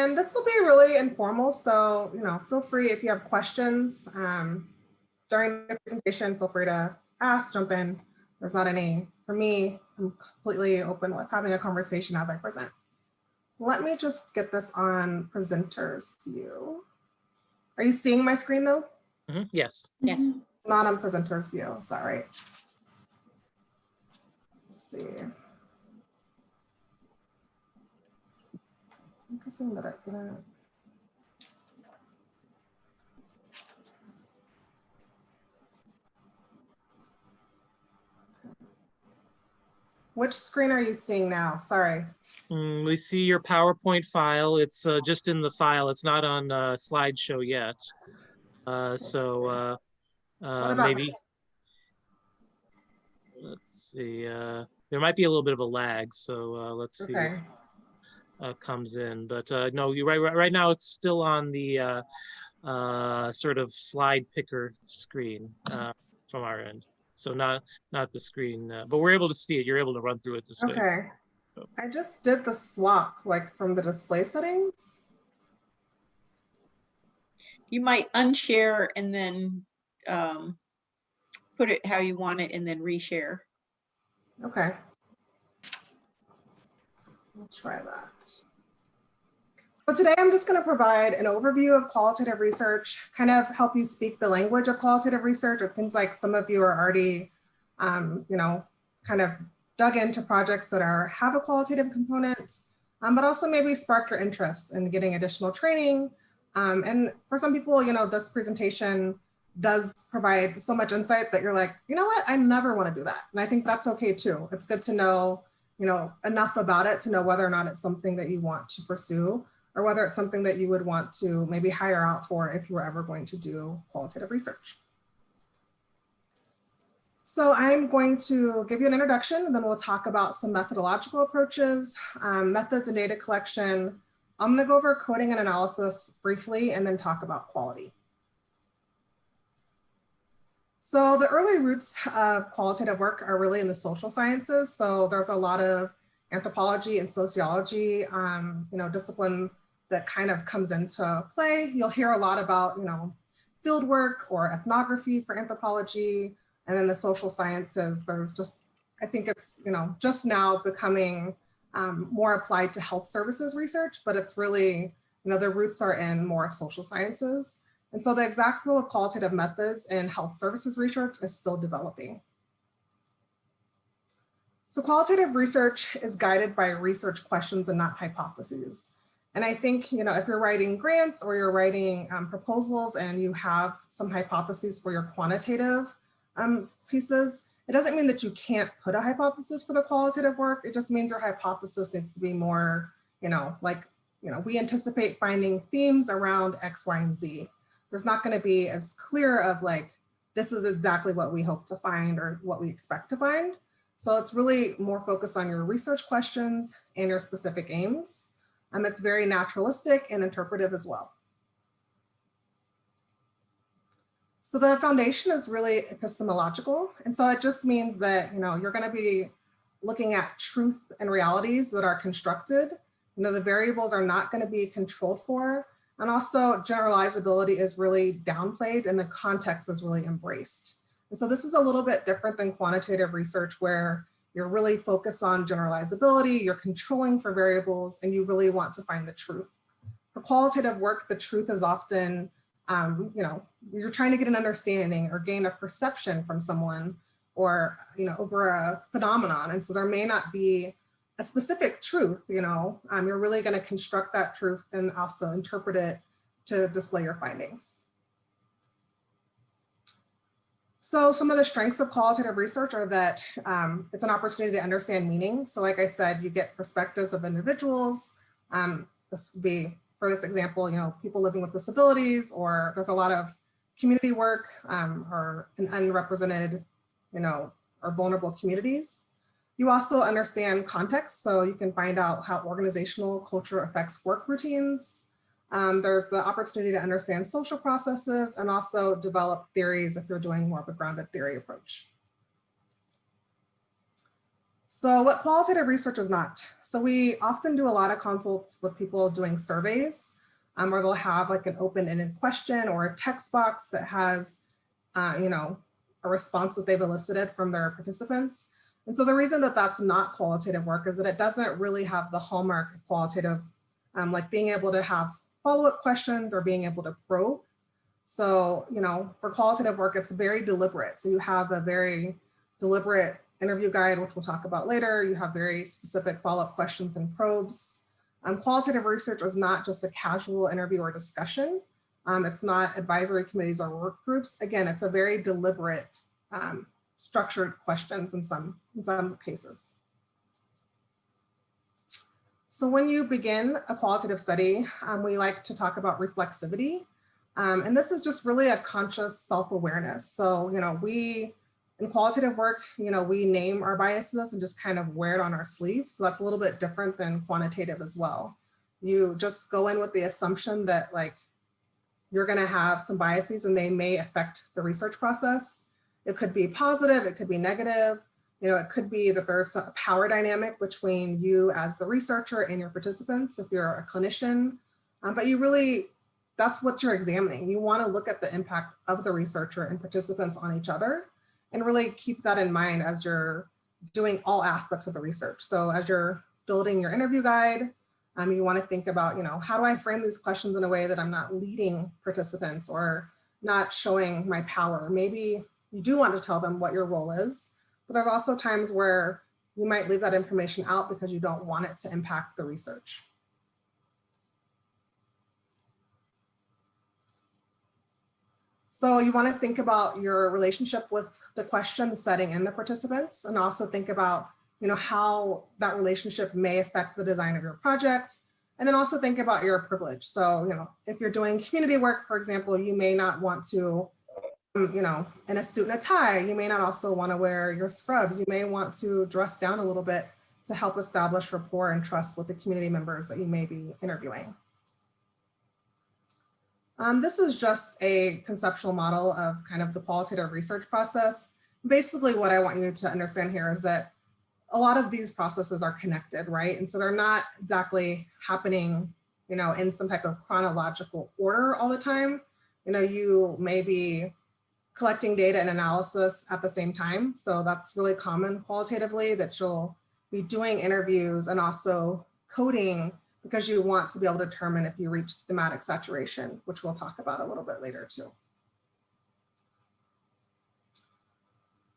And this will be really informal, so feel free if you have questions during the presentation, feel free to ask, jump in. There's not any, for me, I'm completely open with having a conversation as I present. Let me just get this on presenter's view. Are you seeing my screen though? Yes. Yes. Not on presenter's view, is that right? Let's see. I'm guessing that I didn't. Which screen are you seeing now? Sorry. We see your PowerPoint file. It's just in the file. It's not on slideshow yet. Maybe, let's see. There might be a little bit of a lag, so let's see Okay. if comes in. But no, you're right now it's still on the sort of slide picker screen from our end. So not the screen, but we're able to see it. You're able to run through it this way. Okay. I just did the swap like from the display settings. You might unshare and then put it how you want it and then reshare. Okay. I'll try that. So today I'm just going to provide an overview of qualitative research, kind of help you speak the language of qualitative research. It seems like some of you are already, kind of dug into projects that have a qualitative component, but also maybe spark your interest in getting additional training. And for some people, this presentation does provide so much insight that you're like, you know what, I never want to do that. And I think that's okay too. It's good to know, enough about it to know whether or not it's something that you want to pursue, or whether it's something that you would want to maybe hire out for if you were ever going to do qualitative research. So I'm going to give you an introduction, and then we'll talk about some methodological approaches, methods and data collection. I'm going to go over coding and analysis briefly, and then talk about quality. So the early roots of qualitative work are really in the social sciences. So there's a lot of anthropology and sociology, discipline that kind of comes into play. You'll hear a lot about, field work or ethnography for anthropology. And then the social sciences, there's just, I think it's, just now becoming more applied to health services research, but it's really, the roots are in more social sciences. And so the exact role of qualitative methods in health services research is still developing. So qualitative research is guided by research questions and not hypotheses. And I think, if you're writing grants or you're writing proposals and you have some hypotheses for your quantitative pieces, it doesn't mean that you can't put a hypothesis for the qualitative work. It just means your hypothesis needs to be more, we anticipate finding themes around X, Y, and Z. There's not going to be as clear of like, this is exactly what we hope to find or what we expect to find. So it's really more focused on your research questions and your specific aims. It's very naturalistic and interpretive as well. So the foundation is really epistemological. And so it just means that, you're going to be looking at truth and realities that are constructed. The variables are not going to be controlled for. And also generalizability is really downplayed and the context is really embraced. And so this is a little bit different than quantitative research where you're really focused on generalizability, you're controlling for variables, and you really want to find the truth. For qualitative work, the truth is often, you're trying to get an understanding or gain a perception from someone or, over a phenomenon. And so there may not be a specific truth, you're really going to construct that truth and also interpret it to display your findings. So some of the strengths of qualitative research are that it's an opportunity to understand meaning. So like I said, you get perspectives of individuals. This would be, for this example, people living with disabilities, or there's a lot of community work or in unrepresented, or vulnerable communities. You also understand context, so you can find out how organizational culture affects work routines. There's the opportunity to understand social processes and also develop theories if you're doing more of a grounded theory approach. So what qualitative research is not. So we often do a lot of consults with people doing surveys, where they'll have like an open-ended question or a text box that has, you know, a response that they've elicited from their participants. And so the reason that that's not qualitative work is that it doesn't really have the hallmark of qualitative, like being able to have follow-up questions or being able to probe. So, you know, for qualitative work, it's very deliberate. So you have a very deliberate interview guide, which we'll talk about later. You have very specific follow-up questions and probes. Qualitative research is not just a casual interview or discussion. It's not advisory committees or work groups. Again, it's a very deliberate, structured questions in some cases. So when you begin a qualitative study, we like to talk about reflexivity. And this is just really a conscious self-awareness. So, you know, in qualitative work, you know, we name our biases and just kind of wear it on our sleeve. So that's a little bit different than quantitative as well. You just go in with the assumption that like, you're gonna have some biases and they may affect the research process. It could be positive, it could be negative. You know, it could be that there's a power dynamic between you as the researcher and your participants if you're a clinician. But you really, that's what you're examining. You wanna look at the impact of the researcher and participants on each other and really keep that in mind as you're doing all aspects of the research. So as you're building your interview guide, you want to think about, you know, how do I frame these questions in a way that I'm not leading participants or not showing my power? Maybe you do want to tell them what your role is, but there's also times where you might leave that information out because you don't want it to impact the research. So you want to think about your relationship with the question, the setting, and the participants, and also think about, you know, how that relationship may affect the design of your project. And then also think about your privilege. So, you know, if you're doing community work, for example, you may not want to, you know, in a suit and a tie, you may not also want to wear your scrubs. You may want to dress down a little bit to help establish rapport and trust with the community members that you may be interviewing. This is just a conceptual model of kind of the qualitative research process. Basically, what I want you to understand here is that a lot of these processes are connected, right? And so they're not exactly happening, you know, in some type of chronological order all the time. You know, you may be collecting data and analysis at the same time. So that's really common qualitatively, that you'll be doing interviews and also coding because you want to be able to determine if you reach thematic saturation, which we'll talk about a little bit later too.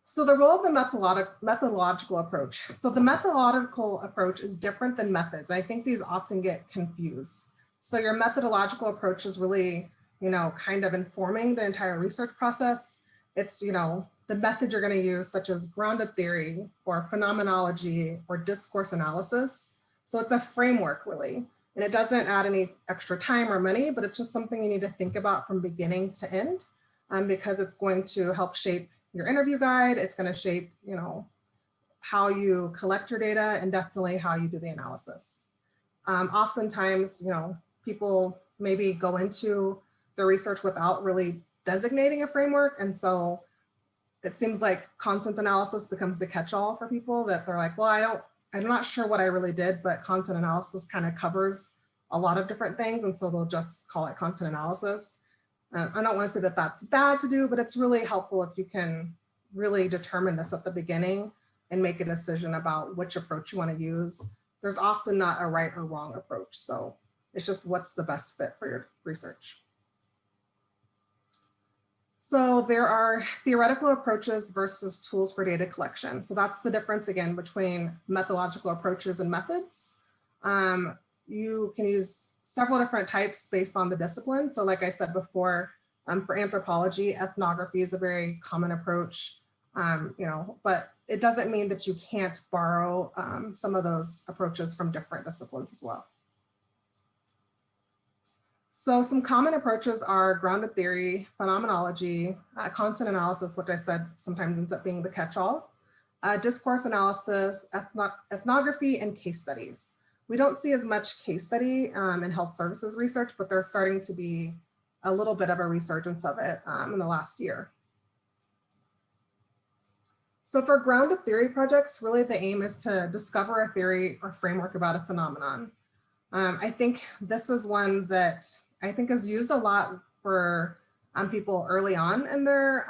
So the role of the methodological approach. So the methodological approach is different than methods. I think these often get confused. So your methodological approach is really, you know, kind of informing the entire research process. It's, you know, the method you're going to use, such as grounded theory or phenomenology or discourse analysis. So it's a framework really, and it doesn't add any extra time or money, but it's just something you need to think about from beginning to end, because it's going to help shape your interview guide. It's going to shape, you know, how you collect your data and definitely how you do the analysis. Oftentimes, you know, people maybe go into the research without really designating a framework. And so it seems like content analysis becomes the catch-all for people, that they're like, well, I'm not sure what I really did, but content analysis kind of covers a lot of different things. And so they'll just call it content analysis. I don't want to say that that's bad to do, but it's really helpful if you can really determine this at the beginning and make a decision about which approach you want to use. There's often not a right or wrong approach. So it's just what's the best fit for your research. So there are theoretical approaches versus tools for data collection. So that's the difference again between methodological approaches and methods. You can use several different types based on the discipline. So like I said before, for anthropology, ethnography is a very common approach, you know, but it doesn't mean that you can't borrow some of those approaches from different disciplines as well. So some common approaches are grounded theory, phenomenology, content analysis, which I said sometimes ends up being the catch-all, discourse analysis, ethnography, and case studies. We don't see as much case study in health services research, but there's starting to be a little bit of a resurgence of it in the last year. So for grounded theory projects, really the aim is to discover a theory or framework about a phenomenon. I think this is one that I think is used a lot for people early on in their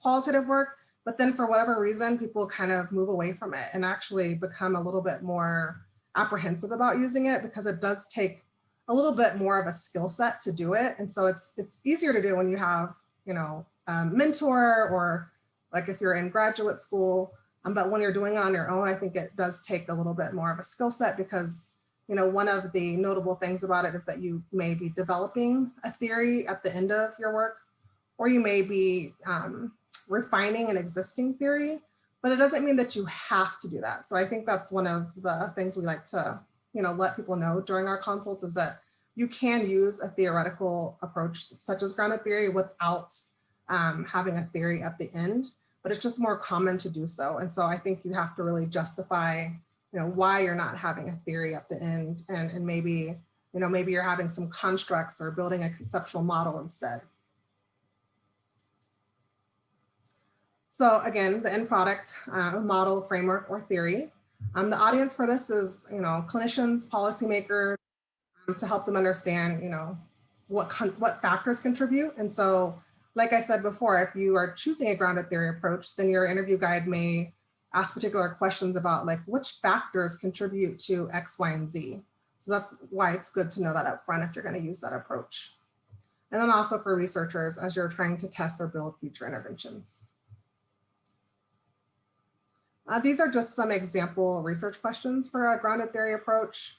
qualitative work, but then for whatever reason, people kind of move away from it and actually become a little bit more apprehensive about using it because it does take a little bit more of a skill set to do it. And so it's easier to do when you have, you know, a mentor or like if you're in graduate school, but when you're doing it on your own, I think it does take a little bit more of a skill set because, you know, one of the notable things about it is that you may be developing a theory at the end of your work, or you may be refining an existing theory, but it doesn't mean that you have to do that. So I think that's one of the things we like to, you know, let people know during our consults is that you can use a theoretical approach such as grounded theory without having a theory at the end, but it's just more common to do so. And so I think you have to really justify, you know, why you're not having a theory at the end, and maybe, you know, maybe you're having some constructs or building a conceptual model instead. So again, the end product, model, framework, or theory. The audience for this is, you know, clinicians, policymakers, to help them understand, you know, what factors contribute. And so, like I said before, if you are choosing a grounded theory approach, then your interview guide may ask particular questions about like which factors contribute to X, Y, and Z. So that's why it's good to know that up front if you're going to use that approach. And then also for researchers as you're trying to test or build future interventions. These are just some example research questions for a grounded theory approach.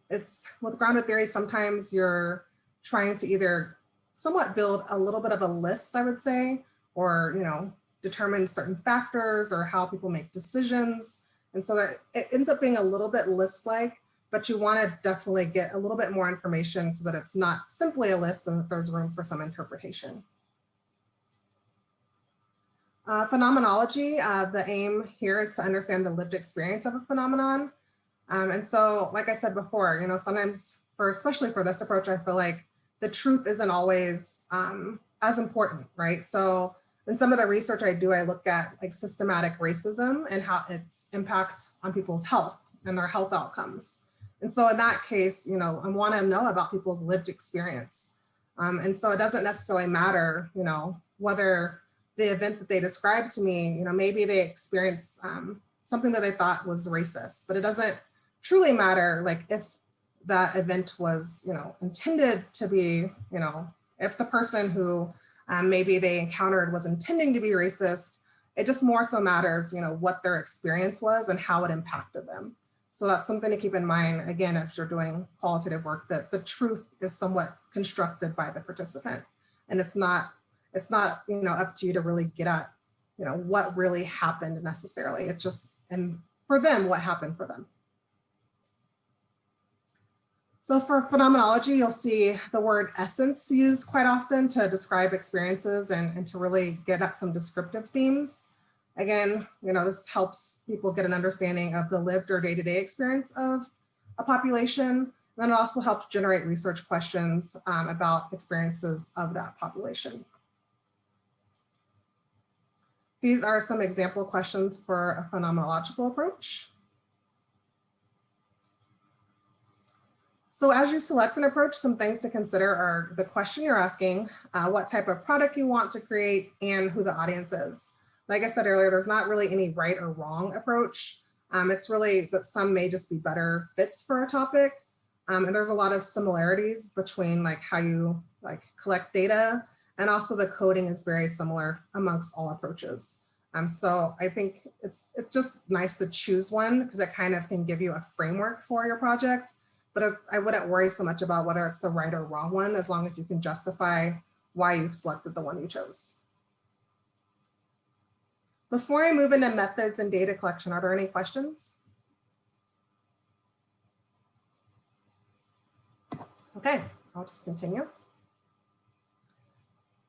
It's with grounded theory, sometimes you're trying to either somewhat build a little bit of a list, I would say, or, you know, determine certain factors or how people make decisions. And so that it ends up being a little bit list-like, but you want to definitely get a little bit more information so that it's not simply a list and that there's room for some interpretation. Phenomenology, the aim here is to understand the lived experience of a phenomenon. And so, like I said before, you know, sometimes especially for this approach, I feel like the truth isn't always as important, right? So in some of the research I do, I look at like systematic racism and how its impacts on people's health and their health outcomes. And so in that case, you know, I want to know about people's lived experience. And so it doesn't necessarily matter, you know, whether the event that they described to me, you know, maybe they experienced something that they thought was racist, but it doesn't truly matter, like if that event was, you know, intended to be, you know, if the person who maybe they encountered was intending to be racist, it just more so matters, you know, what their experience was and how it impacted them. So that's something to keep in mind, again, if you're doing qualitative work, that the truth is somewhat constructed by the participant. And it's not, you know, up to you to really get at, you know, what really happened necessarily. It's just, and for them, what happened for them. So for phenomenology, you'll see the word essence used quite often to describe experiences and to really get at some descriptive themes. Again, you know, this helps people get an understanding of the lived or day-to-day experience of a population. And then it also helps generate research questions about experiences of that population. These are some example questions for a phenomenological approach. So as you select an approach, some things to consider are the question you're asking, what type of product you want to create, and who the audience is. Like I said earlier, there's not really any right or wrong approach. It's really that some may just be better fits for a topic. And there's a lot of similarities between like how you like collect data, and also the coding is very similar amongst all approaches. So I think it's just nice to choose one because it kind of can give you a framework for your project. But I wouldn't worry so much about whether it's the right or wrong one, as long as you can justify why you've selected the one you chose. Before I move into methods and data collection, are there any questions? Okay, I'll just continue.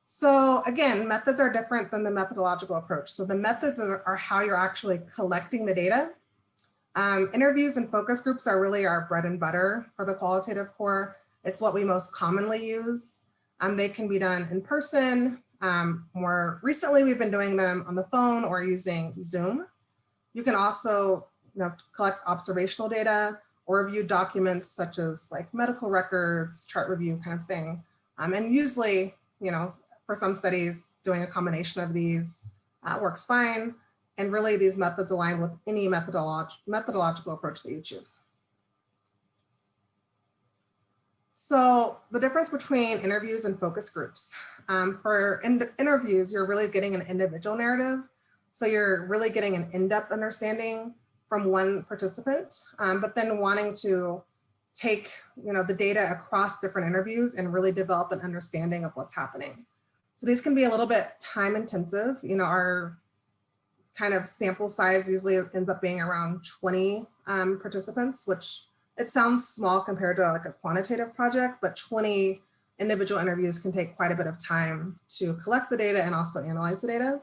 So again, methods are different than the methodological approach. So the methods are how you're actually collecting the data. Interviews and focus groups are really our bread and butter for the qualitative core. It's what we most commonly use. They can be done in person, More recently, we've been doing them on the phone or using Zoom. You can also collect observational data or review documents such as like medical records, chart review kind of thing. And usually, for some studies, doing a combination of these works fine. And really these methods align with any methodological approach that you choose. So the difference between interviews and focus groups. For interviews, you're really getting an individual narrative. So you're really getting an in-depth understanding from one participant, but then wanting to take the data across different interviews and really develop an understanding of what's happening. So these can be a little bit time intensive. Our kind of sample size usually ends up being around 20 participants, which it sounds small compared to like a quantitative project, but 20 individual interviews can take quite a bit of time to collect the data and also analyze the data.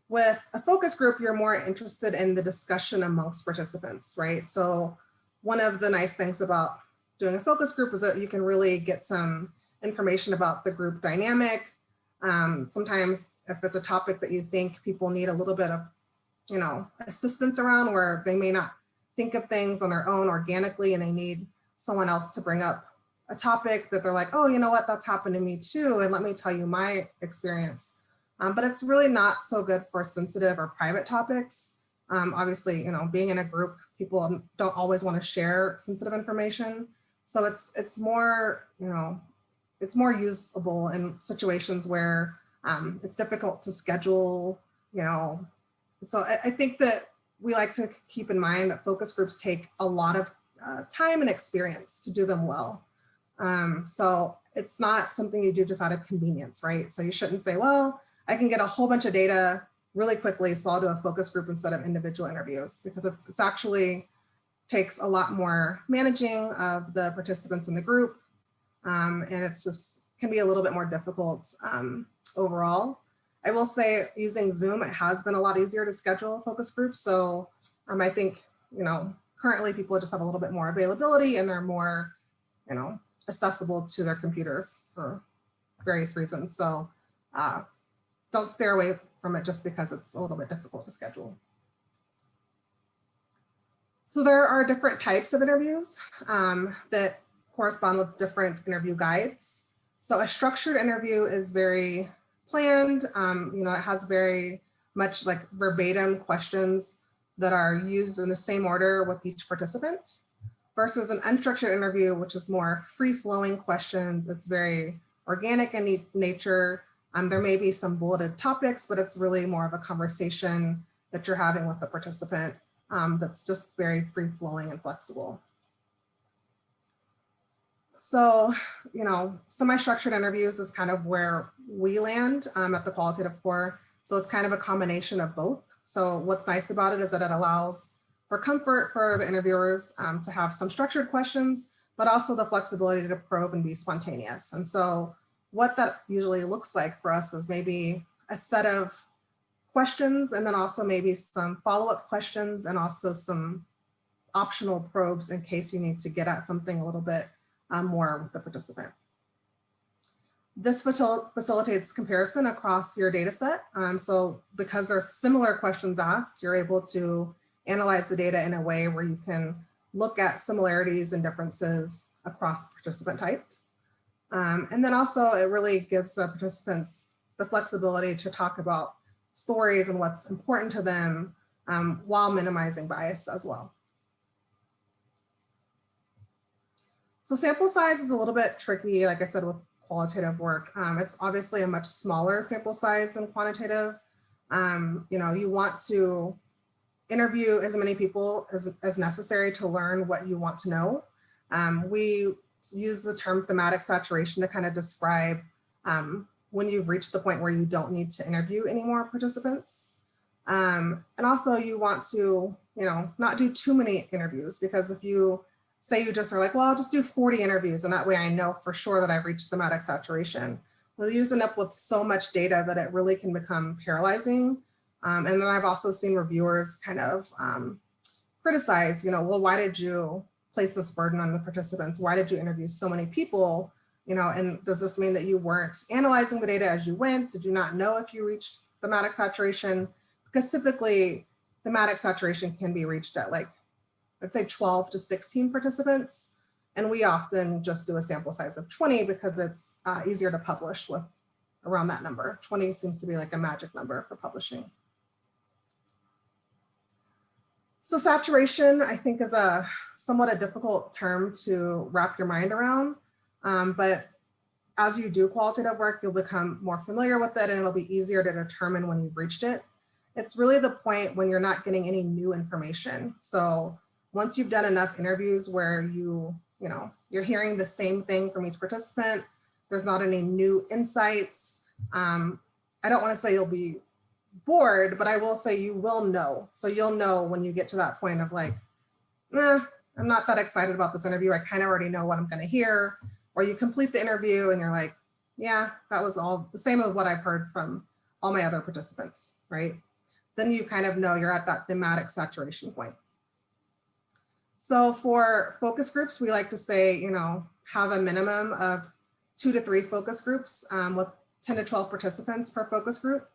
With a focus group, you're more interested in the discussion amongst participants, right? So one of the nice things about doing a focus group is that you can really get some information about the group dynamic. Sometimes if it's a topic that you think people need a little bit of, assistance around, where they may not think of things on their own organically and they need someone else to bring up a topic that they're like, oh, you know what, that's happened to me too. And let me tell you my experience. But it's really not so good for sensitive or private topics. Obviously, being in a group, people don't always want to share sensitive information. So it's more, it's more usable in situations where it's difficult to schedule, So I think that we like to keep in mind that focus groups take a lot of time and experience to do them well. So it's not something you do just out of convenience, right? So you shouldn't say, well, I can get a whole bunch of data really quickly, so I'll do a focus group instead of individual interviews, because it's actually takes a lot more managing of the participants in the group. And it's just can be a little bit more difficult overall. I will say using Zoom, it has been a lot easier to schedule focus groups. So I think, currently people just have a little bit more availability and they're more, accessible to their computers for various reasons. So don't steer away from it just because it's a little bit difficult to schedule. So there are different types of interviews that correspond with different interview guides. So a structured interview is very planned. It has very much like verbatim questions that are used in the same order with each participant, versus an unstructured interview, which is more free-flowing questions. It's very organic in nature. There may be some bulleted topics, but it's really more of a conversation that you're having with the participant that's just very free-flowing and flexible. So, semi-structured interviews is kind of where we land at the qualitative core. So it's kind of a combination of both. So what's nice about it is that it allows for comfort for the interviewers to have some structured questions, but also the flexibility to probe and be spontaneous. And so what that usually looks like for us is maybe a set of questions, and then also maybe some follow-up questions, and also some optional probes in case you need to get at something a little bit more with the participant. This facilitates comparison across your data set. So because there's similar questions asked, you're able to analyze the data in a way where you can look at similarities and differences across participant types. And then also it really gives the participants the flexibility to talk about stories and what's important to them while minimizing bias as well. So sample size is a little bit tricky, like I said, with qualitative work. It's obviously a much smaller sample size than quantitative. You want to interview as many people as necessary to learn what you want to know. We use the term thematic saturation to kind of describe when you've reached the point where you don't need to interview any more participants. And also you want to, not do too many interviews, because if you say you just are like, well, I'll just do 40 interviews and that way I know for sure that I've reached thematic saturation. Well, you just end up with so much data that it really can become paralyzing. And then I've also seen reviewers kind of criticize, well, why did you place this burden on the participants? Why did you interview so many people And does this mean that you weren't analyzing the data as you went? Did you not know if you reached thematic saturation? Because typically thematic saturation can be reached at like, let's say 12 to 16 participants. And we often just do a sample size of 20 because it's easier to publish with around that number. 20 seems to be like a magic number for publishing. So saturation, I think, is somewhat a difficult term to wrap your mind around. But as you do qualitative work, you'll become more familiar with it and it'll be easier to determine when you've reached it. It's really the point when you're not getting any new information. So once you've done enough interviews where you're hearing the same thing from each participant, there's not any new insights. I don't want to say you'll be bored, but I will say you will know. So you'll know when you get to that point of like, I'm not that excited about this interview. I kind of already know what I'm going to hear. Or you complete the interview and you're like, yeah, that was all the same as what I've heard from all my other participants, right? Then you kind of know you're at that thematic saturation point. So for focus groups, we like to say, have a minimum of 2 to 3 focus groups with 10 to 12 participants per focus group.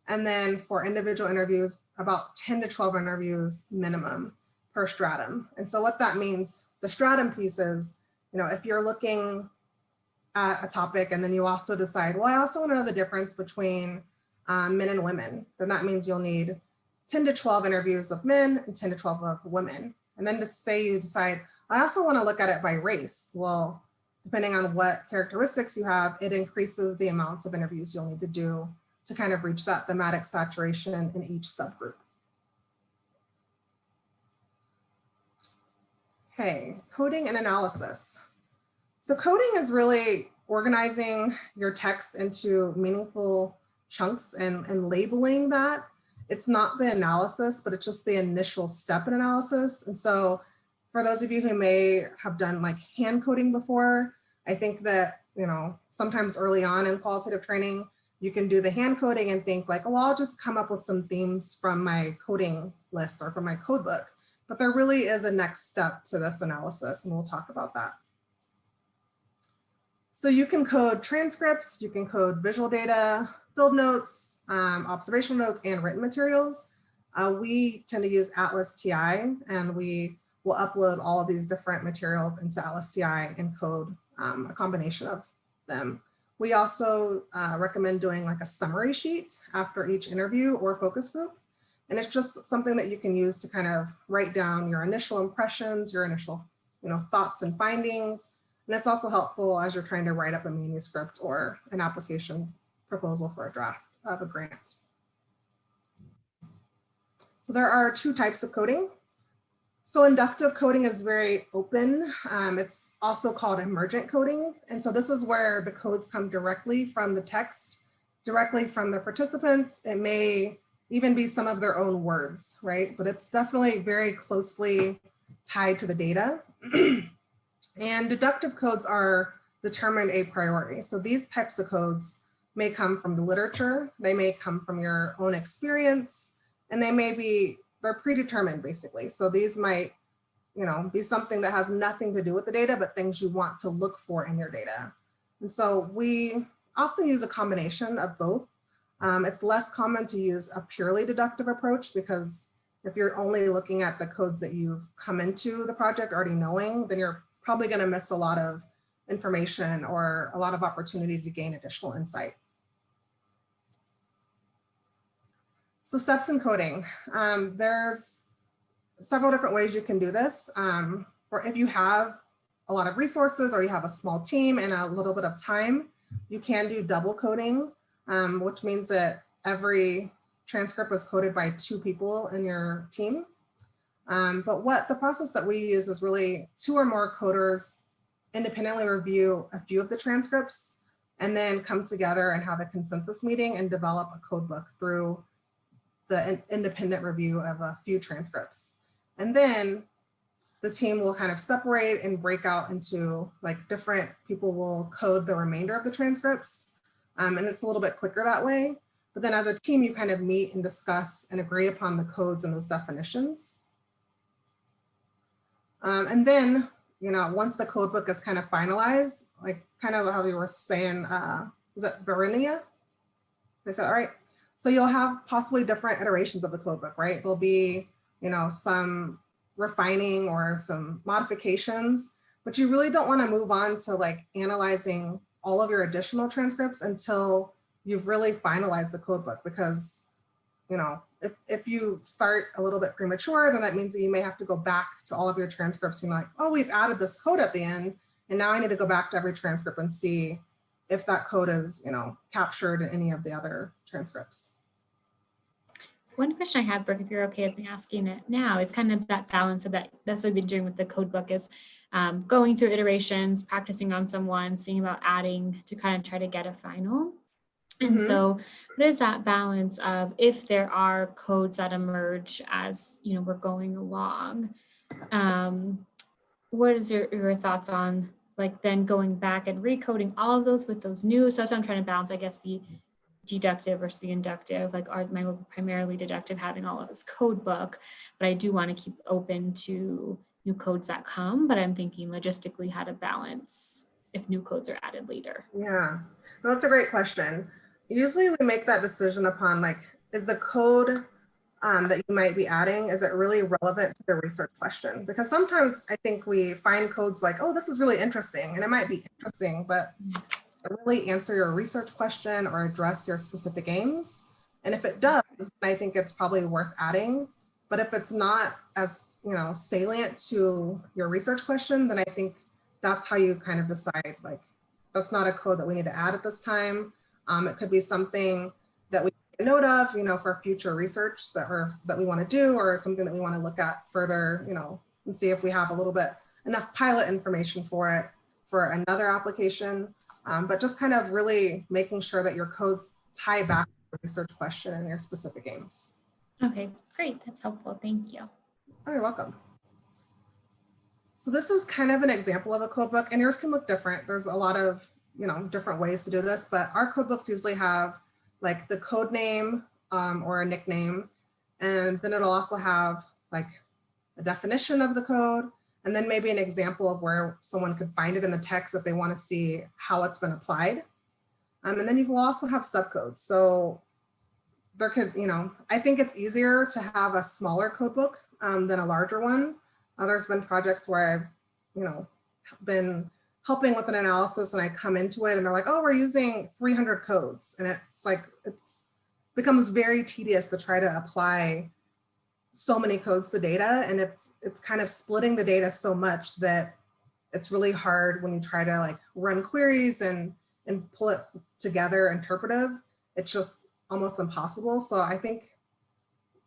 And then for individual interviews, about 10 to 12 interviews minimum per stratum. And so what that means, the stratum piece is, if you're looking at a topic and then you also decide, well, I also want to know the difference between men and women, then that means you'll need 10 to 12 interviews of men and 10 to 12 of women. And then to say you decide, I also want to look at it by race. Well, depending on what characteristics you have, it increases the amount of interviews you'll need to do to kind of reach that thematic saturation in each subgroup. Okay, coding and analysis. So coding is really organizing your text into meaningful chunks and labeling that. It's not the analysis, but it's just the initial step in analysis. And so for those of you who may have done like hand coding before, I think that, sometimes early on in qualitative training, you can do the hand coding and think like, oh, I'll just come up with some themes from my coding list or from my code book. But there really is a next step to this analysis, and we'll talk about that. So you can code transcripts, you can code visual data, field notes, observational notes, and written materials. We tend to use Atlas TI, and we will upload all of these different materials into Atlas TI and code a combination of them. We also recommend doing like a summary sheet after each interview or focus group. And it's just something that you can use to kind of write down your initial impressions, your initial thoughts and findings. And it's also helpful as you're trying to write up a manuscript or an application proposal for a draft of a grant. So there are 2 types of coding. So inductive coding is very open. It's also called emergent coding. And so this is where the codes come directly from the text, directly from the participants. It may even be some of their own words, right? But it's definitely very closely tied to the data. And deductive codes are determined a priori. So these types of codes may come from the literature, they may come from your own experience, and they're predetermined basically. So these might, be something that has nothing to do with the data, but things you want to look for in your data. And so we often use a combination of both. It's less common to use a purely deductive approach because if you're only looking at the codes that you've come into the project already knowing, then you're probably going to miss a lot of information or a lot of opportunity to gain additional insight. So steps in coding. There's several different ways you can do this. Or if you have a lot of resources or you have a small team and a little bit of time, you can do double coding, which means that every transcript was coded by 2 people in your team. But what the process that we use is really 2 or more coders independently review a few of the transcripts and then come together and have a consensus meeting and develop a code book through the independent review of a few transcripts. And then the team will kind of separate and break out into like different people will code the remainder of the transcripts. And it's a little bit quicker that way. But then as a team, you kind of meet and discuss and agree upon the codes and those definitions. And then you know, once the code book is kind of finalized, like kind of how you were saying, is it Verinia? Did I say that right? So you'll have possibly different iterations of the code book, right? There'll be, you know, some refining or some modifications, but you really don't want to move on to like analyzing all of your additional transcripts until you've really finalized the code book, because, you know, if you start a little bit premature, then that means that you may have to go back to all of your transcripts and like, oh, we've added this code at the end, and now I need to go back to every transcript and see if that code is, you know, captured in any of the other transcripts. One question I have, Brooke, if you're okay with me asking it now, is kind of that balance of that. That's what we've been doing with the code book, is going through iterations, practicing on someone, seeing about adding to kind of try to get a final. And so what is that balance of, if there are codes that emerge as, you know, we're going along, what is your thoughts on like then going back and recoding all of those with those new? So that's what I'm trying to balance, I guess, the deductive versus the inductive. Like ours, mine will primarily deductive, having all of this code book, but I do want to keep open to new codes that come. But I'm thinking logistically how to balance if new codes are added later. Yeah, well, that's a great question. Usually we make that decision upon like, is the code that you might be adding, is it really relevant to the research question? Because sometimes I think we find codes like, oh, this is really interesting, and it might be interesting, but really answer your research question or address your specific aims. And if it does, I think it's probably worth adding. But if it's not as, you know, salient to your research question, then I think that's how you kind of decide, like, that's not a code that we need to add at this time. It could be something that we take note of, you know, for future research that we want to do, or something that we want to look at further, you know, and see if we have a little bit enough pilot information for it for another application. But just kind of really making sure that your codes tie back to the research question and your specific aims. Okay, great. That's helpful. Thank you. Oh, you're welcome. So this is kind of an example of a code book, and yours can look different. There's a lot of, you know, different ways to do this, but our code books usually have like the code name or a nickname, and then it'll also have like a definition of the code, and then maybe an example of where someone could find it in the text if they want to see how it's been applied. And then you will also have subcodes. So there could, you know, I think it's easier to have a smaller code book than a larger one. There's been projects where I've, you know, been helping with an analysis and I come into it and they're like, oh, we're using 300 codes. And it's like, it's becomes very tedious to try to apply so many codes to data. And it's kind of splitting the data so much that it's really hard when you try to like run queries and pull it together interpretive. It's just almost impossible. So I think,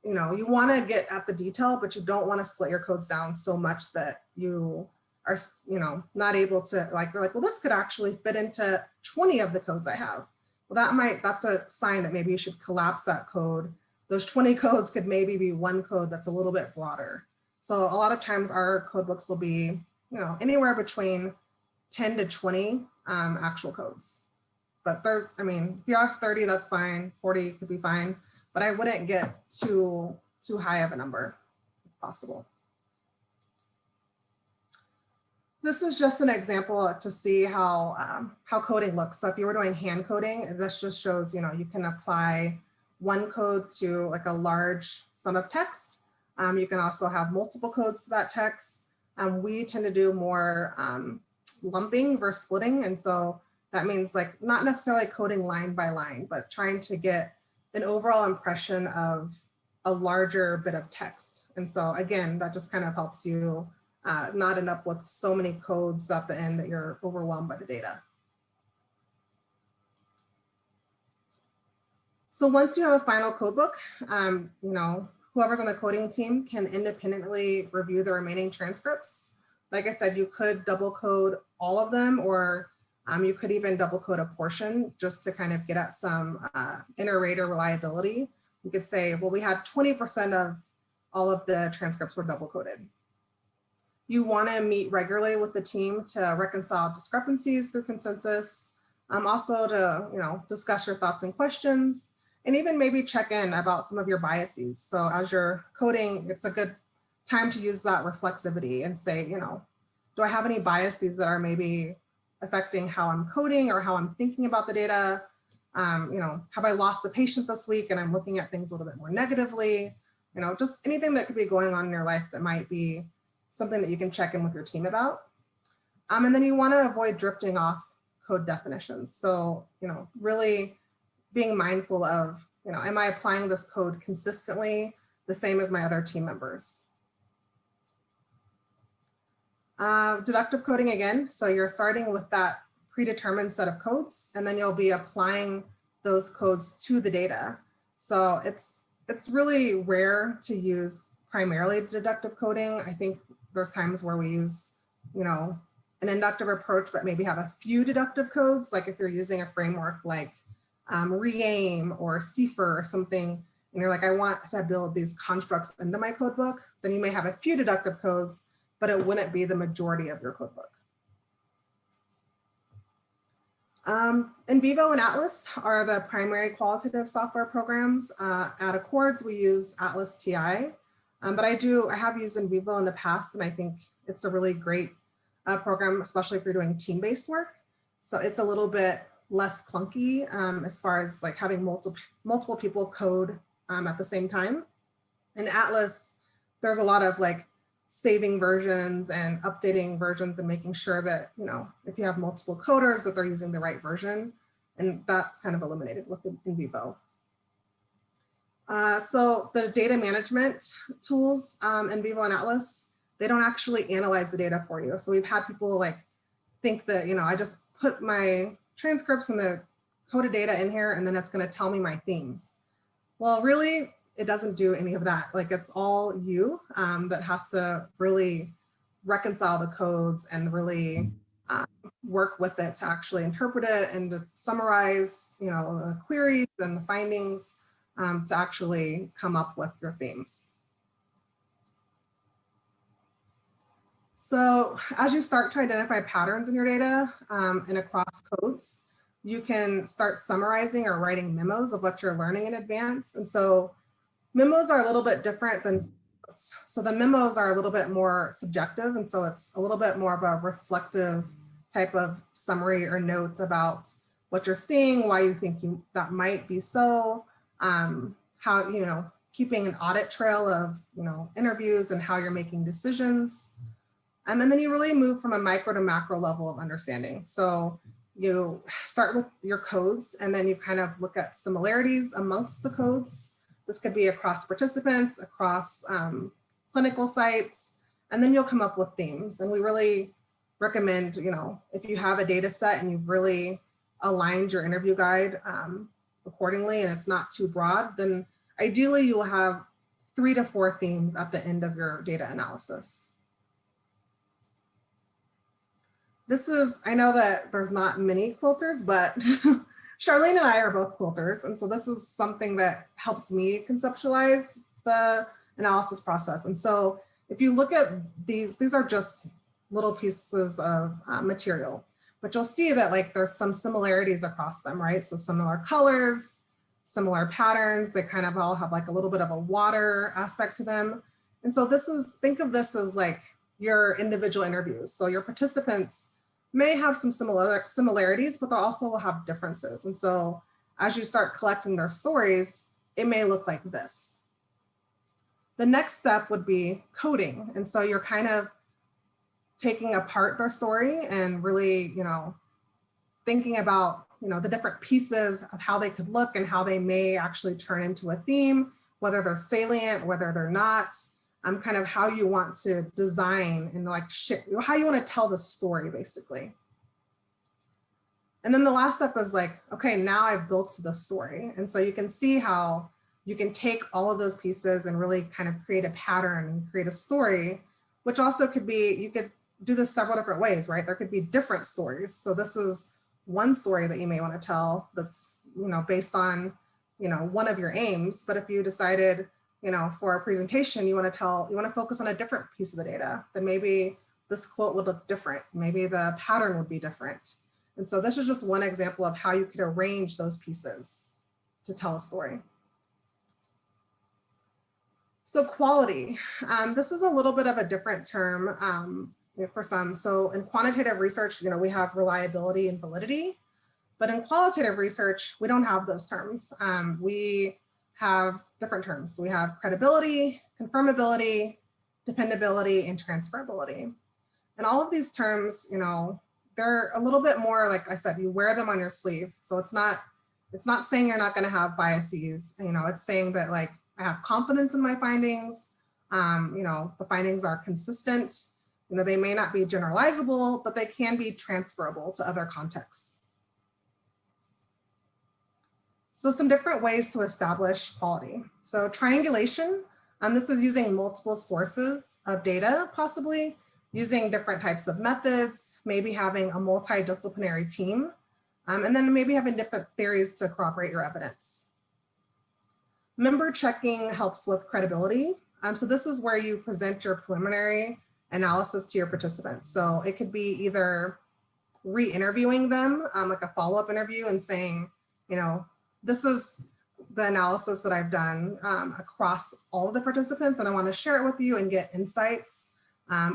you know, you want to get at the detail, but you don't want to split your codes down so much that you are, you know, not able to like, you're like, well, this could actually fit into 20 of the codes I have. Well, that's a sign that maybe you should collapse that code. Those 20 codes could maybe be one code that's a little bit broader. So a lot of times our code books will be, you know, anywhere between 10 to 20 actual codes. But there's, I mean, if you have 30, that's fine. 40 could be fine. But I wouldn't get too high of a number if possible. This is just an example to see how coding looks. So if you were doing hand coding, this just shows, you know, you can apply one code to like a large sum of text. You can also have multiple codes to that text. We tend to do more lumping versus splitting. And so that means like not necessarily coding line by line, but trying to get an overall impression of a larger bit of text. And so again, that just kind of helps you not end up with so many codes at the end that you're overwhelmed by the data. So once you have a final code book, you know, whoever's on the coding team can independently review the remaining transcripts. Like I said, you could double code all of them, or you could even double code a portion just to kind of get at some inter-rater reliability. You could say, well, we had 20% of all of the transcripts were double coded. You want to meet regularly with the team to reconcile discrepancies through consensus, also to, you know, discuss your thoughts and questions, and even maybe check in about some of your biases. So as you're coding, it's a good time to use that reflexivity and say, you know, do I have any biases that are maybe affecting how I'm coding or how I'm thinking about the data? Have I lost a patient this week and I'm looking at things a little bit more negatively? Just anything that could be going on in your life that might be something that you can check in with your team about. And then you want to avoid drifting off code definitions. So, really being mindful of, am I applying this code consistently the same as my other team members? Deductive coding again. So you're starting with that predetermined set of codes, and then you'll be applying those codes to the data. So it's really rare to use primarily deductive coding. I think there's times where we use, an inductive approach, but maybe have a few deductive codes. Like if you're using a framework like Reaim or CIFR or something, and you're like, I want to build these constructs into my code book, then you may have a few deductive codes, but it wouldn't be the majority of your code book. NVivo and Atlas are the primary qualitative software programs. At Accords, we use Atlas TI, but I have used NVivo in the past, and I think it's a really great program, especially if you're doing team-based work. So it's a little bit less clunky as far as like having multiple people code at the same time. In Atlas, there's a lot of like saving versions and updating versions and making sure that, if you have multiple coders, that they're using the right version. And that's kind of eliminated with NVivo. So the data management tools, NVivo and Atlas, they don't actually analyze the data for you. So we've had people like think that, I just put my transcripts and the coded data in here and then it's going to tell me my themes. Well, really, it doesn't do any of that. Like it's all you that has to really reconcile the codes and really work with it to actually interpret it and to summarize, the queries and the findings to actually come up with your themes. So as you start to identify patterns in your data and across codes, you can start summarizing or writing memos of what you're learning in advance. And so memos are a little bit different than notes. So the memos are a little bit more subjective. And so it's a little bit more of a reflective type of summary or note about what you're seeing, why you think that might be so, how, keeping an audit trail of, interviews and how you're making decisions. And then you really move from a micro to macro level of understanding. So you start with your codes and then you kind of look at similarities amongst the codes. This could be across participants, across clinical sites, and then you'll come up with themes. And we really recommend, if you have a data set and you've really aligned your interview guide accordingly and it's not too broad, then ideally you will have 3 to 4 themes at the end of your data analysis. I know that there's not many quilters, but Charlene and I are both quilters. And so this is something that helps me conceptualize the analysis process. And so if you look at these are just little pieces of material, but you'll see that like there's some similarities across them, right? So similar colors, similar patterns, they kind of all have like a little bit of a water aspect to them. And so think of this as like your individual interviews. So your participants may have some similarities, but they also will have differences. And so as you start collecting their stories, it may look like this. The next step would be coding. And so you're kind of taking apart their story and really, thinking about, the different pieces of how they could look and how they may actually turn into a theme, whether they're salient, whether they're not. Kind of how you want to design and like how you want to tell the story basically. And then the last step is like, okay, now I've built the story. And so you can see how you can take all of those pieces and really kind of create a pattern and create a story, which also could be, you could do this several different ways, right? There could be different stories. So this is one story that you may want to tell that's, based on, one of your aims. But if you decided, for a presentation, you want to focus on a different piece of the data, then maybe this quote would look different. Maybe the pattern would be different. And so this is just one example of how you could arrange those pieces to tell a story. So quality, this is a little bit of a different term for some. So in quantitative research, we have reliability and validity, but in qualitative research, we don't have those terms. We have different terms. We have credibility, confirmability, dependability, and transferability. And all of these terms, they're a little bit more, like I said, you wear them on your sleeve. So it's not saying you're not going to have biases. It's saying that, like, I have confidence in my findings. The findings are consistent. They may not be generalizable, but they can be transferable to other contexts. So some different ways to establish quality. So triangulation, this is using multiple sources of data, possibly using different types of methods, maybe having a multidisciplinary team, and then maybe having different theories to corroborate your evidence. Member checking helps with credibility. So this is where you present your preliminary analysis to your participants. So it could be either re-interviewing them, like a follow-up interview, and saying, this is the analysis that I've done across all of the participants, and I want to share it with you and get insights.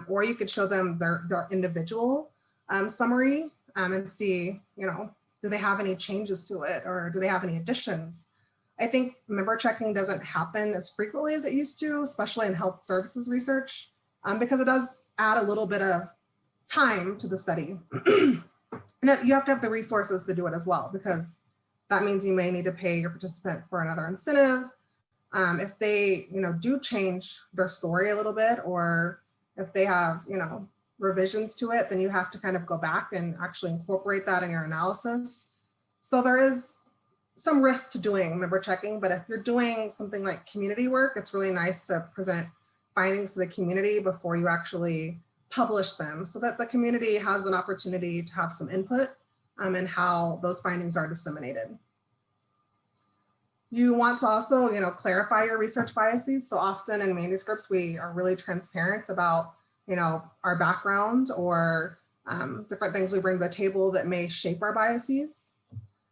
Or you could show them their individual summary and see, do they have any changes to it, or do they have any additions? I think member checking doesn't happen as frequently as it used to, especially in health services research, because it does add a little bit of time to the study. And you have to have the resources to do it as well, because that means you may need to pay your participant for another incentive. If they, do change their story a little bit, or if they have, revisions to it, then you have to kind of go back and actually incorporate that in your analysis. So there is some risk to doing member checking, but if you're doing something like community work, it's really nice to present findings to the community before you actually publish them, so that the community has an opportunity to have some input in how those findings are disseminated. You want to also, clarify your research biases. So often in manuscripts, we are really transparent about, our background or different things we bring to the table that may shape our biases.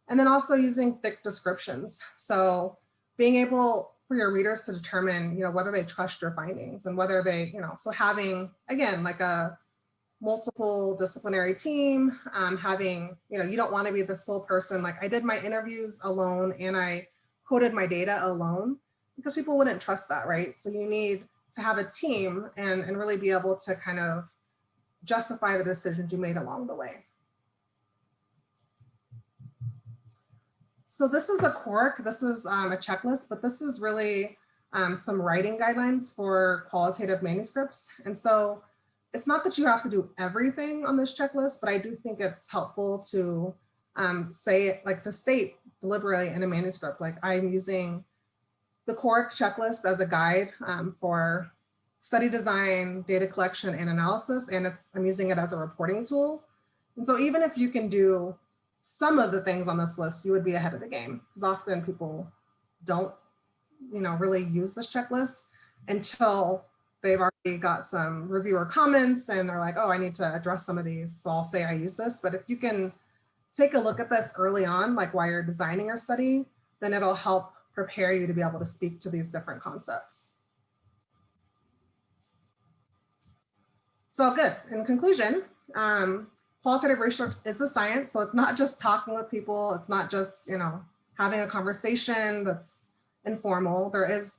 And then also using thick descriptions. So being able for your readers to determine, whether they trust your findings and whether they, so having, again, like a multiple disciplinary team, having, you don't want to be the sole person, like I did my interviews alone and I quoted my data alone, because people wouldn't trust that, right? So you need to have a team and really be able to kind of justify the decisions you made along the way. So this is a QORC, this is a checklist, but this is really some writing guidelines for qualitative manuscripts. And so it's not that you have to do everything on this checklist, but I do think it's helpful to state deliberately in a manuscript, like I'm using the QORC checklist as a guide for study design, data collection, and analysis, and I'm using it as a reporting tool. And so even if you can do some of the things on this list, you would be ahead of the game, because often people don't, really use this checklist until they've already got some reviewer comments and they're like, oh, I need to address some of these, so I'll say I use this. But if you can take a look at this early on, like while you're designing your study, then it'll help prepare you to be able to speak to these different concepts. So good. In conclusion, qualitative research is a science. So it's not just talking with people. It's not just, having a conversation that's informal. There is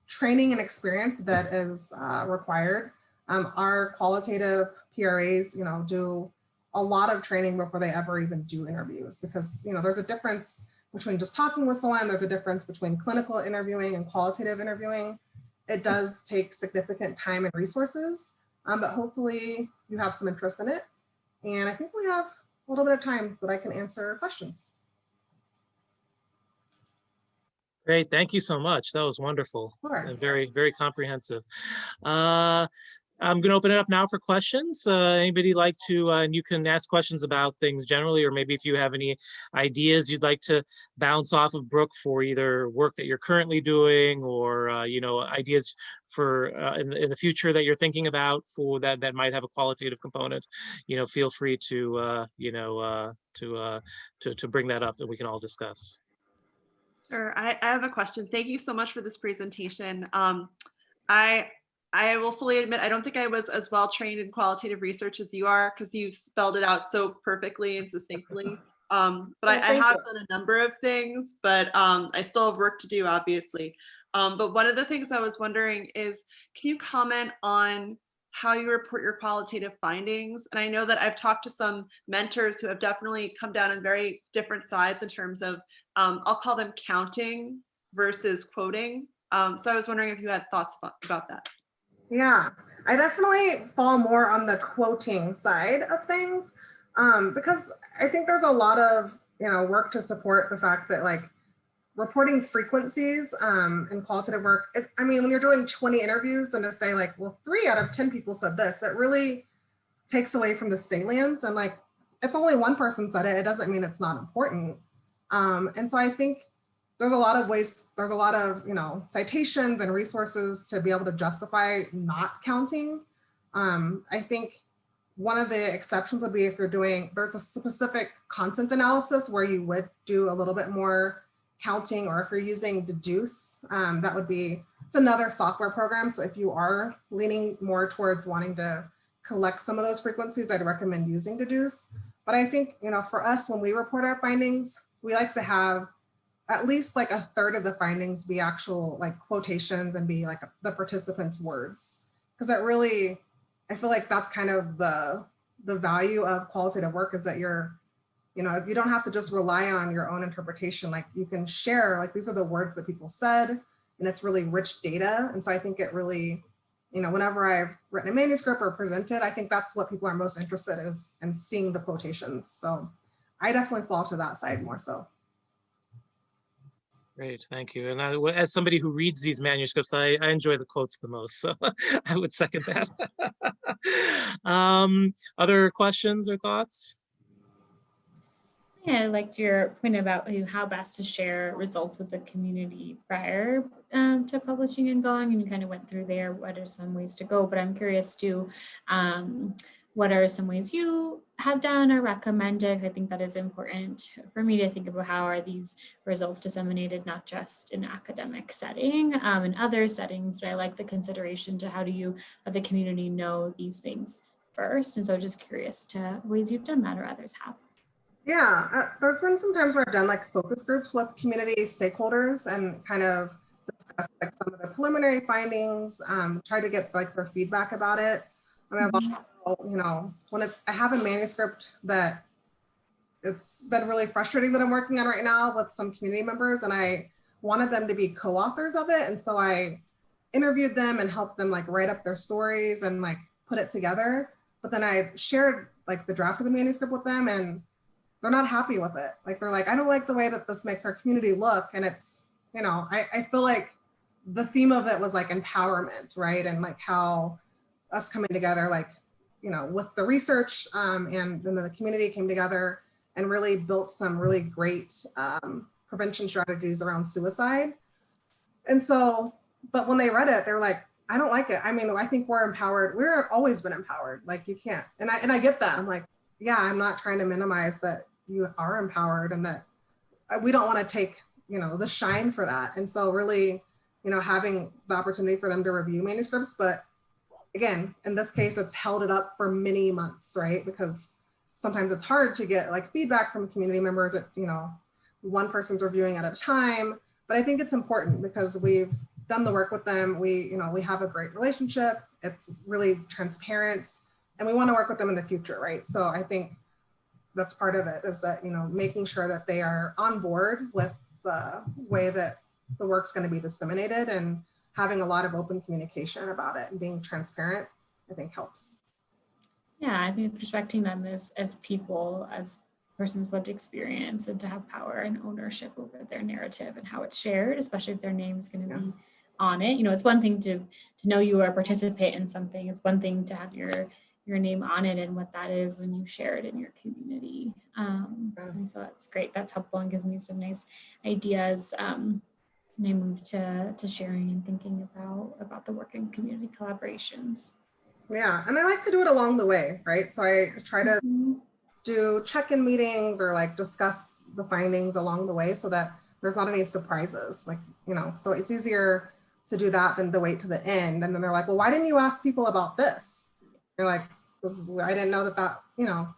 training and experience that is required. Our qualitative PRAs, do a lot of training before they ever even do interviews, because, there's a difference between just talking with someone. There's a difference between clinical interviewing and qualitative interviewing. It does take significant time and resources, but hopefully you have some interest in it. And I think we have a little bit of time that I can answer questions. Great, thank you so much. That was wonderful. Sure. Very, very comprehensive. I'm going to open it up now for questions. Anybody like to, and you can ask questions about things generally, or maybe if you have any ideas you'd like to bounce off of Brooke for either work that you're currently doing, or ideas for in the future that you're thinking about for that might have a qualitative component. Feel free to to bring that up and we can all discuss. Sure, I have a question. Thank you so much for this presentation. I will fully admit, I don't think I was as well trained in qualitative research as you are, because you spelled it out so perfectly and succinctly. But I thank have you. done a number of things, but I still have work to do, obviously. But one of the things I was wondering is, can you comment on how you report your qualitative findings? And I know that I've talked to some mentors who have definitely come down on very different sides in terms of, I'll call them counting versus quoting. So I was wondering if you had thoughts about that. Yeah, I definitely fall more on the quoting side of things, because I think there's a lot of, work to support the fact that like reporting frequencies in qualitative work, I mean, when you're doing 20 interviews and to say like, well, 3 out of 10 people said this, that really takes away from the salience. And like, if only one person said it, it doesn't mean it's not important. And so I think there's a lot of ways, there's a lot of, citations and resources to be able to justify not counting. I think one of the exceptions would be if you're doing, there's a specific content analysis where you would do a little bit more counting, or if you're using Deduce, that would be, it's another software program. So if you are leaning more towards wanting to collect some of those frequencies, I'd recommend using Deduce. But I think, for us, when we report our findings, we like to have at least like a third of the findings be actual like quotations and be like the participants' words. Because that really, I feel like that's kind of the value of qualitative work, is that you're, if you don't have to just rely on your own interpretation, like you can share, like these are the words that people said, and it's really rich data. And so I think it really, whenever I've written a manuscript or presented, I think that's what people are most interested in, is in seeing the quotations. So I definitely fall to that side more so. Great, thank you. And as somebody who reads these manuscripts, I enjoy the quotes the most, so I would second that. Other questions or thoughts? Yeah, I liked your point about how best to share results with the community prior to publishing and going, and you kind of went through there, what are some ways to go, but I'm curious too, what are some ways you have done or recommended? I think that is important for me to think about, how are these results disseminated, not just in academic setting, in other settings, but I like the consideration to how do you let the community know these things first. And so just curious to ways you've done that or others have. Yeah, there's been some times where I've done like focus groups with community stakeholders and kind of discuss like some of the preliminary findings, try to get like their feedback about it. I mean, I've also, when I have a manuscript that it's been really frustrating that I'm working on right now with some community members, and I wanted them to be co-authors of it. And so I interviewed them and helped them like write up their stories and like put it together. But then I shared like the draft of the manuscript with them, and they're not happy with it. Like, they're like, I don't like the way that this makes our community look. And it's, I feel like the theme of it was like empowerment, right? And like how us coming together, like, with the research and then the community came together and really built some really great prevention strategies around suicide. And so, but when they read it, they're like, I don't like it. I mean, I think we're empowered. We're always been empowered. Like, you can't, and I get that. I'm like, yeah, I'm not trying to minimize that you are empowered and that we don't want to take, the shine for that. And so really, having the opportunity for them to review manuscripts, but again, in this case, it's held it up for many months, right? Because sometimes it's hard to get like feedback from community members that, one person's reviewing at a time. But I think it's important because we've done the work with them. We have a great relationship. It's really transparent, and we want to work with them in the future, right? So I think that's part of it, is that, making sure that they are on board with the way that the work's going to be disseminated, and having a lot of open communication about it and being transparent, I think helps. Yeah, I think respecting them as people, as person's lived experience, and to have power and ownership over their narrative and how it's shared, especially if their name is going to be on it. It's one thing to know you are a participant in something. It's one thing to have your name on it and what that is when you share it in your community. And so that's great. That's helpful and gives me some nice ideas. And I move to sharing and thinking about the work in community collaborations. Yeah, and I like to do it along the way, right? So I try to do check-in meetings or like discuss the findings along the way so that there's not any surprises, like, so it's easier to do that than to wait to the end. And then they're like, well, why didn't you ask people about this? You're like, I didn't know that, you know,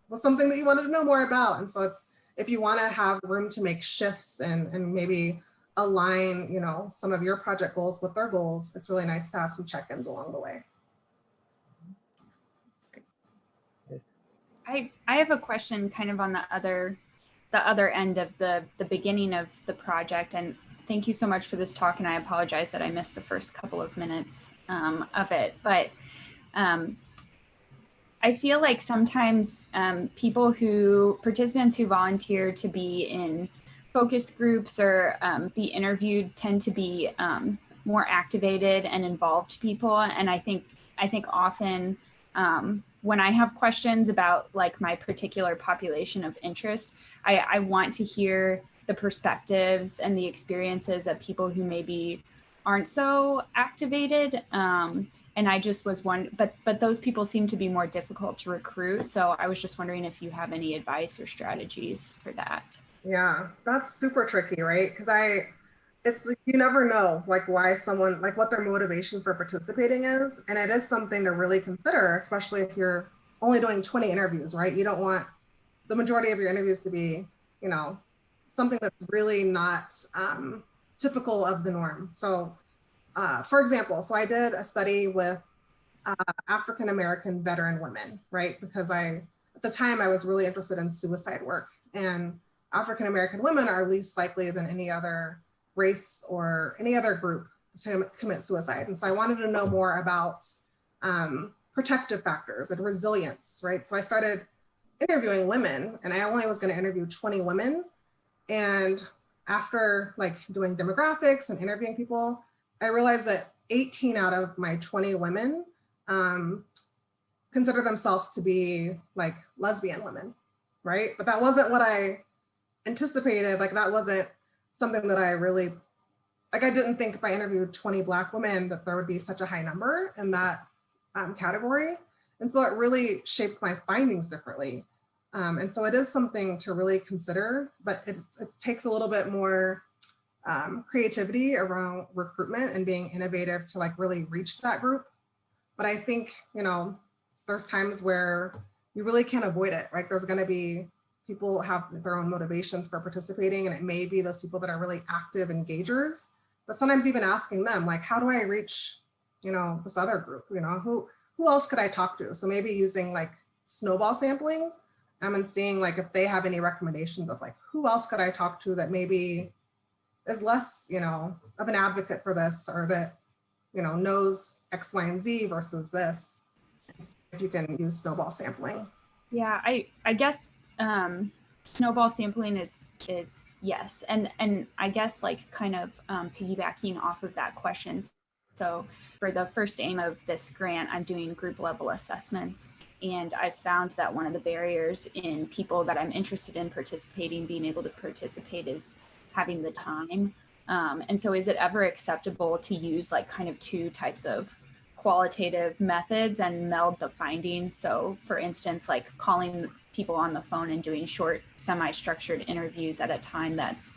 was something that you wanted to know more about. And so it's, if you want to have room to make shifts and maybe align, you know, some of your project goals with their goals, it's really nice to have some check-ins along the way. I have a question kind of on the other end of the beginning of the project. And thank you so much for this talk. And I apologize that I missed the first couple of minutes of it. But I feel like sometimes participants who volunteer to be in focus groups or be interviewed tend to be more activated and involved people. And I think often when I have questions about like my particular population of interest, I want to hear the perspectives and the experiences of people who maybe aren't so activated. And I just was wondering, but those people seem to be more difficult to recruit. So I was just wondering if you have any advice or strategies for that. Yeah, that's super tricky, right? Because it's like, you never know like why someone, like what their motivation for participating is. And it is something to really consider, especially if you're only doing 20 interviews, right? You don't want the majority of your interviews to be, you know, something that's really not typical of the norm. So for example, so I did a study with African-American veteran women, right? Because at the time I was really interested in suicide work, and African-American women are least likely than any other race or any other group to commit suicide. And so I wanted to know more about protective factors and resilience, right? So I started interviewing women, and I only was going to interview 20 women. And after like doing demographics and interviewing people, I realized that 18 out of my 20 women consider themselves to be like lesbian women, right? But that wasn't what I anticipated. Like that wasn't something that I really, like I didn't think if I interviewed 20 Black women that there would be such a high number in that category. And so it really shaped my findings differently. And so it is something to really consider, but it takes a little bit more creativity around recruitment and being innovative to like really reach that group. But I think, you know, there's times where you really can't avoid it, right? There's going to be people have their own motivations for participating, and it may be those people that are really active engagers, but sometimes even asking them like, how do I reach, you know, this other group, you know, who else could I talk to? So maybe using like snowball sampling and seeing like if they have any recommendations of like, who else could I talk to that maybe is less, you know, of an advocate for this, or that, you know, knows X, Y, and Z versus this, if you can use snowball sampling. Yeah, I guess snowball sampling is yes. And I guess like kind of piggybacking off of that question. So for the first aim of this grant, I'm doing group level assessments. And I've found that one of the barriers in people that I'm interested in participating, being able to participate, is having the time. And so is it ever acceptable to use like kind of two types of qualitative methods and meld the findings? So for instance, like calling people on the phone and doing short semi-structured interviews at a time that's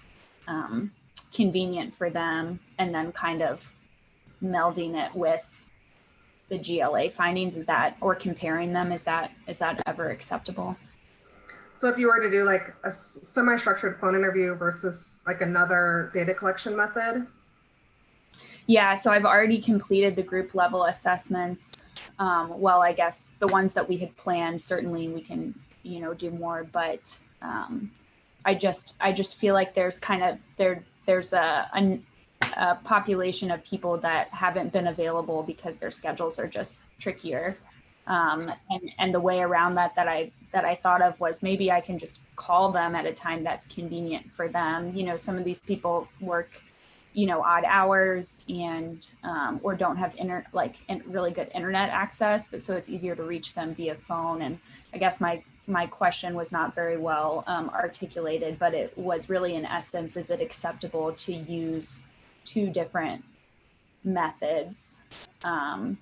convenient for them, and then kind of melding it with the GLA findings, is that, or comparing them, is that ever acceptable? So if you were to do like a semi-structured phone interview versus like another data collection method? Yeah, so I've already completed the group level assessments. Well, I guess the ones that we had planned, certainly we can, you know, do more, but I just feel like there's kind of, there's a population of people that haven't been available because their schedules are just trickier. And the way around that I thought of was maybe I can just call them at a time that's convenient for them. You know, some of these people work, you know, odd hours and or don't have really good internet access, but so it's easier to reach them via phone. And I guess my question was not very well articulated, but it was really, in essence, is it acceptable to use two different methods and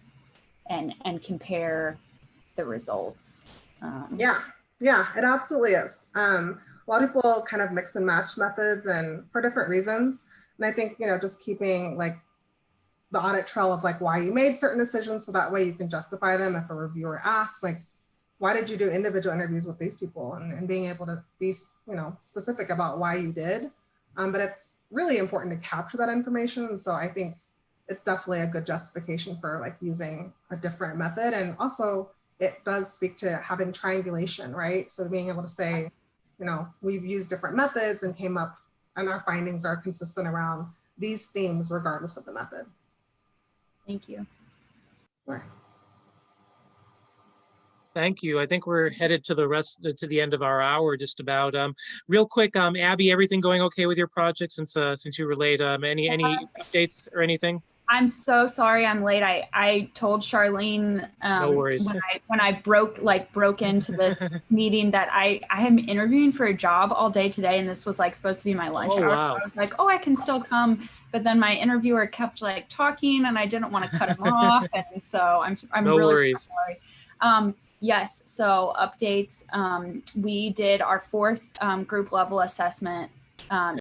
compare the results? Yeah, it absolutely is. A lot of people kind of mix and match methods and for different reasons. And I think, you know, just keeping like the audit trail of like why you made certain decisions, so that way you can justify them if a reviewer asks, like, why did you do individual interviews with these people, and being able to be, you know, specific about why you did. But it's really important to capture that information. And so I think it's definitely a good justification for like using a different method. And also it does speak to having triangulation, right? So being able to say, you know, we've used different methods and came up, and our findings are consistent around these themes regardless of the method. Thank you. Sure. Thank you. I think we're headed to the end of our hour, just about. Real quick, Abby, everything going okay with your project since you were late? Any updates or anything? I'm so sorry I'm late. I told Charlene No worries. when I broke into this meeting that I am interviewing for a job all day today, and this was like supposed to be my lunch hour. Wow. So I was like, oh, I can still come, but then my interviewer kept like talking, and I didn't want to cut him off, and so I'm No really worries. sorry. Yes, so updates. We did our 4th group level assessment